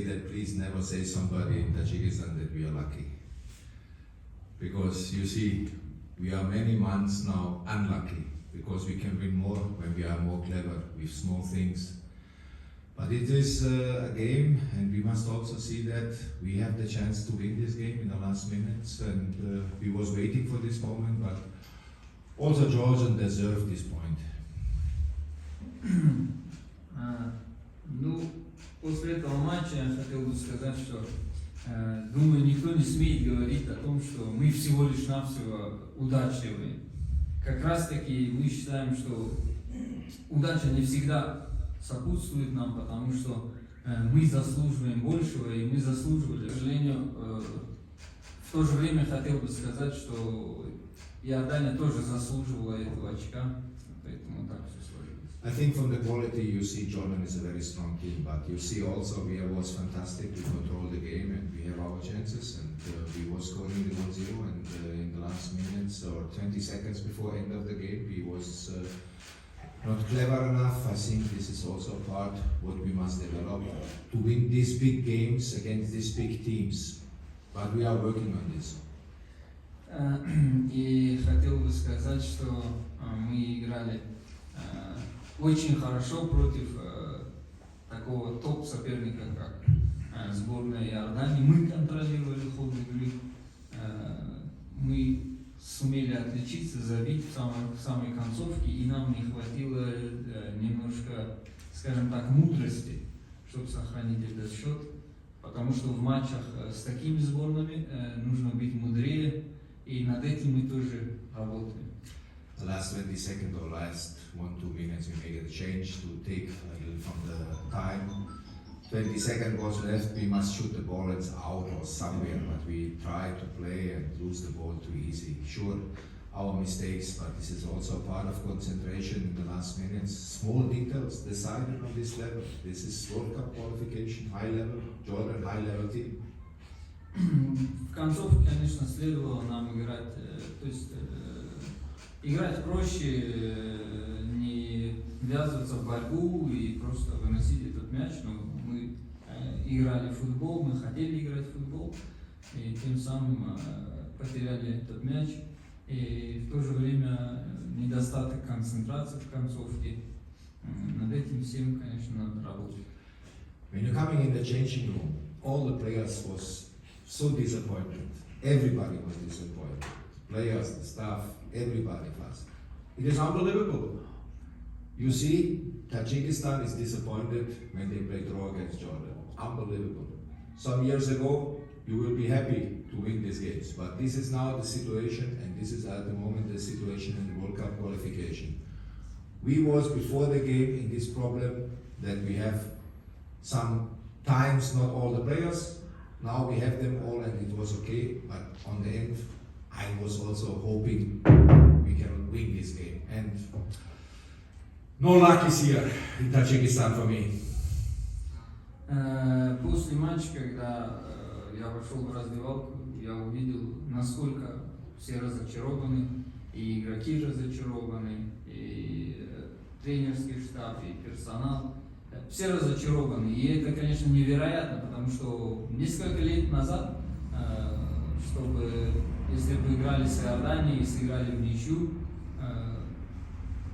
say that please never say somebody in Tajikistan that we are lucky. Because you see, we are many months now unlucky, because we can win more when we are more clever with small things. But it is a game, and we must also see that we have the chance to win this game in the last minutes, and we was waiting for this moment, but also Georgian deserved this point. Ну, после этого матча я хотел бы сказать, что думаю, никто не смеет говорить о том, что мы всего лишь навсего удачливые. Как раз таки мы считаем, что удача не всегда сопутствует нам, потому что мы заслуживаем большего, и мы заслуживали. К сожалению, в то же время хотел бы сказать, что Иордания тоже заслуживала этого очка, поэтому так все сложилось. I think from the quality you see Jordan is a very strong team, but you see also we was fantastic, we control the game and we have our chances, and we was scoring the 1-0, and in the last minutes or 20 seconds before end of the game we was not clever enough. I think this is also part what we must develop to win these big games against these big teams, but we are working on this. И хотел бы сказать, что мы играли очень хорошо против такого топ-соперника, как сборная Иордании. Мы контролировали ход игры, мы сумели отличиться, забить в самой концовке, и нам не хватило немножко, скажем так, мудрости, чтобы сохранить этот счет, потому что в матчах с такими сборными нужно быть мудрее, и над этим мы тоже работаем. The last 20 seconds or last 1-2 minutes we make a change to take a little from the time. 20 seconds was left, we must shoot the ball out or somewhere, but we try to play and lose the ball too easy. Sure, our mistakes, but this is also part of concentration in the last minutes. Small details decided on this level. This is World Cup qualification, high level, Jordan high level team. В концовке, конечно, следовало нам играть, то есть играть проще, не ввязываться в борьбу и просто выносить этот мяч, но мы играли в футбол, мы хотели играть в футбол, и тем самым потеряли этот мяч, и в то же время недостаток концентрации в концовке. Над этим всем, конечно, надо работать. When you're coming in the changing room, all the players was so disappointed. Everybody was disappointed. Players, the staff, everybody was. It is unbelievable. You see, Tajikistan is disappointed when they play draw against Jordan. Unbelievable. Some years ago, you will be happy to win these games, but this is now the situation, and this is at the moment the situation in the World Cup qualification. We was before the game in this problem that we have some times not all the players. Now we have them all, and it was okay, but on the end, I was also hoping we can win this game. And no luck is here in Tajikistan for me. После матча, когда я вошел в раздевалку, я увидел, насколько все разочарованы, и игроки разочарованы, и тренерский штаб, и персонал. Все разочарованы, и это, конечно, невероятно, потому что несколько лет назад, если бы играли с Иорданией и сыграли в ничью,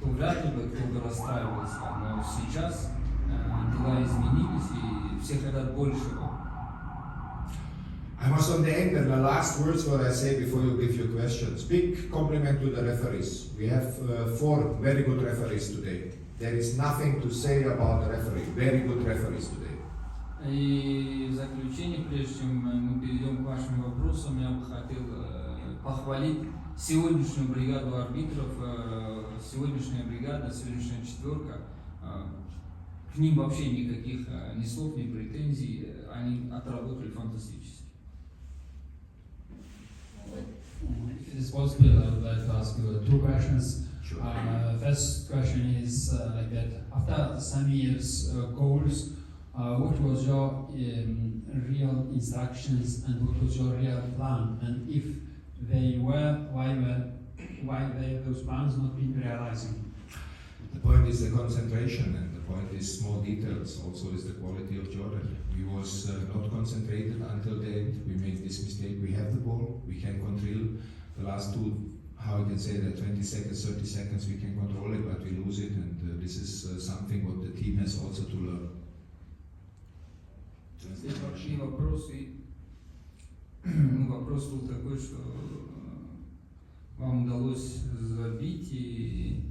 то вряд ли бы кто-то расстраивался. Но сейчас дела изменились, и все хотят большего. I must on the end, and the last words what I say before you give your questions. Big compliment to the referees. We have 4 very good referees today. There is nothing to say about the referee. Very good referees today. И в заключение, прежде чем мы перейдем к вашим вопросам, я бы хотел похвалить сегодняшнюю бригаду арбитров. Сегодняшняя бригада, сегодняшняя четверка. К ним вообще никаких ни слов, ни претензий. Они отработали фантастически. If it is possible, I would like to ask you 2 questions. Sure. First question is like that. After Samiev's goals, what was your real instructions and what was your real plan? And if they were, why were those plans not been realizing? The point is the concentration, and the point is small details. Also is the quality of Jordan. We was concentrated until the end. We made this mistake. We have the ball. We can control the last two, how I can say that, 20 seconds, 30 seconds, we can control it, but we lose it. And this is something what the team has also to learn. И вопрос был такой, что вам удалось забить, и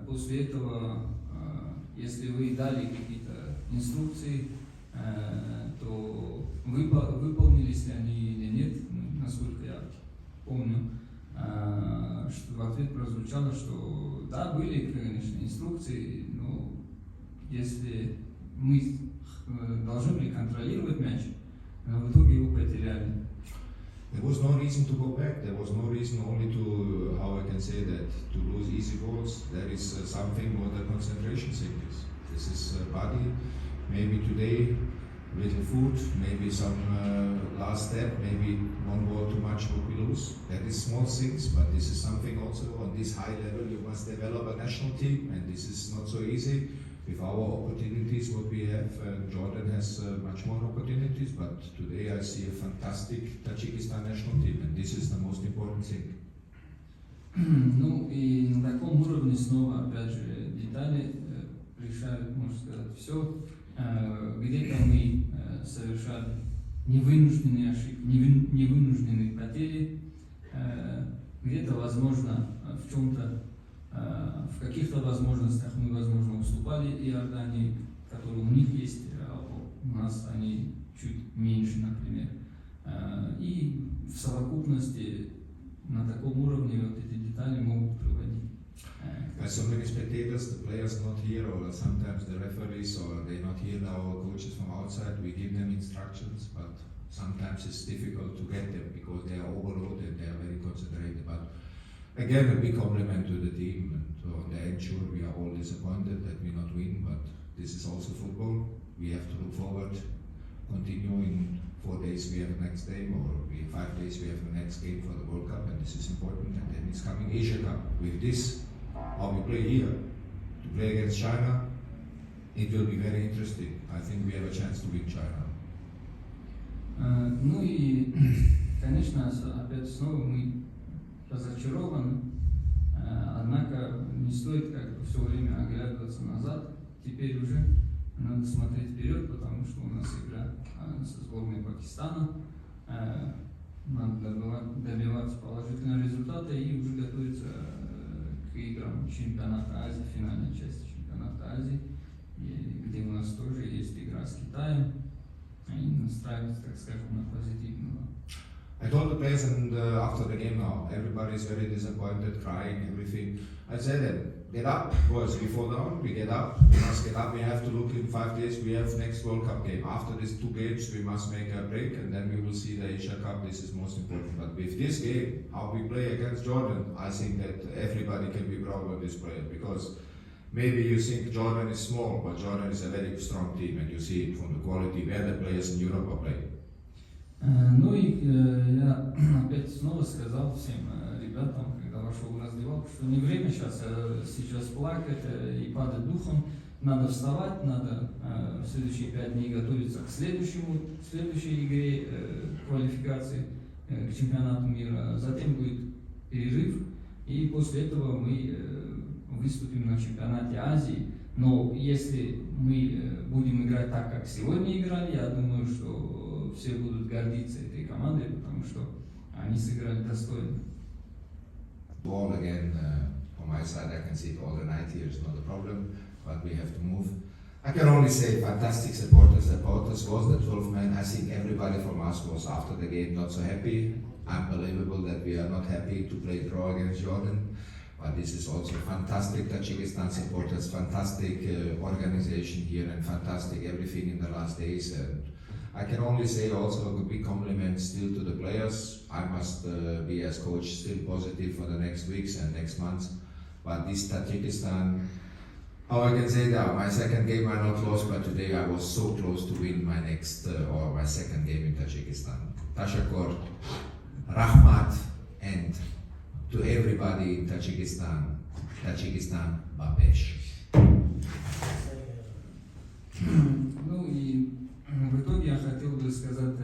после этого, если вы дали какие-то инструкции, то выполнились ли они или нет, насколько я помню, что в ответ прозвучало, что да, были, конечно, инструкции, но если мы должны были контролировать мяч, но в итоге его потеряли. There was no reason to go back. There was no reason only to, how I can say that, to lose easy goals. There is something more the concentration sickness. This is body. Maybe today, little food, maybe some last step, maybe one ball too much what we lose. That is small things, but this is something also on this high level. You must develop a national team, and this is not so easy. With our opportunities, what we have, Jordan has much more opportunities, but today I see a fantastic Tajikistan national team, and this is the most important thing. Ну и на таком уровне снова, опять же, детали решают, можно сказать, все. Где-то мы совершали невынужденные ошибки, невынужденные потери, где-то, возможно, в чем-то, в каких-то возможностях мы, возможно, уступали Иордании, которые у них есть, а у нас они чуть меньше, например. И в совокупности на таком уровне вот эти детали могут приводить. As so many spectators, the players not here, or sometimes the referees, or they not hear our coaches from outside. We give them instructions, but sometimes it's difficult to get them because they are overloaded, they are very concentrated. But again, a big compliment to the team, and on the end, sure, we are all disappointed that we not win, but this is also football. We have to look forward, continue in 4 days we have the next game, or in 5 days we have the next game for the World Cup, and this is important, and then it's coming Asia Cup. With this, how we play here, to play against China, it will be very interesting. I think we have a chance to win China. Ну и, конечно, опять снова мы разочарованы, однако не стоит как-то все время оглядываться назад. Теперь уже надо смотреть вперед, потому что у нас игра со сборной Пакистана. Надо добиваться положительного результата и уже готовиться к играм чемпионата Азии, финальной части чемпионата Азии, где у нас тоже есть игра с Китаем, и настраиваться, так скажем, на позитивного. I told the players, and after the game now, everybody is very disappointed, crying, everything. I said them, get up, boys, we fall down, we get up, we must get up, we have to look in 5 days, we have next World Cup game. After these 2 games, we must make a break, and then we will see the Asia Cup, this is most important. But with this game, how we play against Jordan, I think that everybody can be proud of this player, because maybe you think Jordan is small, but Jordan is a very strong team, and you see it from the quality where the players in Europe are playing. Ну и я опять снова сказал всем ребятам, когда вошел в раздевалку, что не время сейчас плакать и падать духом. Надо вставать, надо в следующие 5 дней готовиться к следующей игре квалификации к чемпионату мира. Затем будет перерыв, и после этого мы выступим на чемпионате Азии. Но если мы будем играть так, как сегодня играли, я думаю, что все будут гордиться этой командой, потому что они сыграли достойно. Ball again, from my side, I can see it all the night here is not a problem, but we have to move. I can only say fantastic supporters was the 12th man. I think everybody from us was after the game not so happy. Unbelievable that we are not happy to play draw against Jordan. But this is also fantastic Tajikistan supporters, fantastic organization here, and fantastic everything in the last days. And I can only say also a big compliment still to the players. I must be as coach still positive for the next weeks and next months. But this Tajikistan, how I can say that my second game I not lost, but today I was so close to win my next or my second game in Tajikistan. Tashakor, Rahmat, and to everybody in Tajikistan, Babesh. Ну и в итоге я хотел бы бы сказать,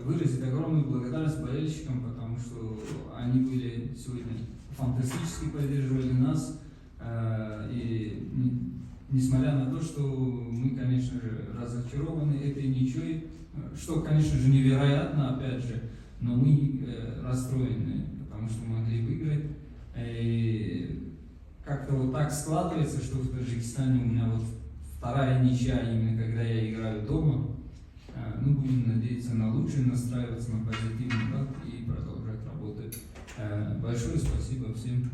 выразить огромную благодарность болельщикам, потому что они были сегодня фантастически поддерживали нас. И несмотря на то, что мы, конечно же, разочарованы этой ничьей, что, конечно же, невероятно, опять же, но мы расстроены, потому что могли выиграть. И как-то вот так складывается, что в Таджикистане у меня вот вторая ничья, именно когда я играю дома. Мы будем надеяться на лучшее, настраиваться на позитивный лад и продолжать работать. Большое спасибо всем.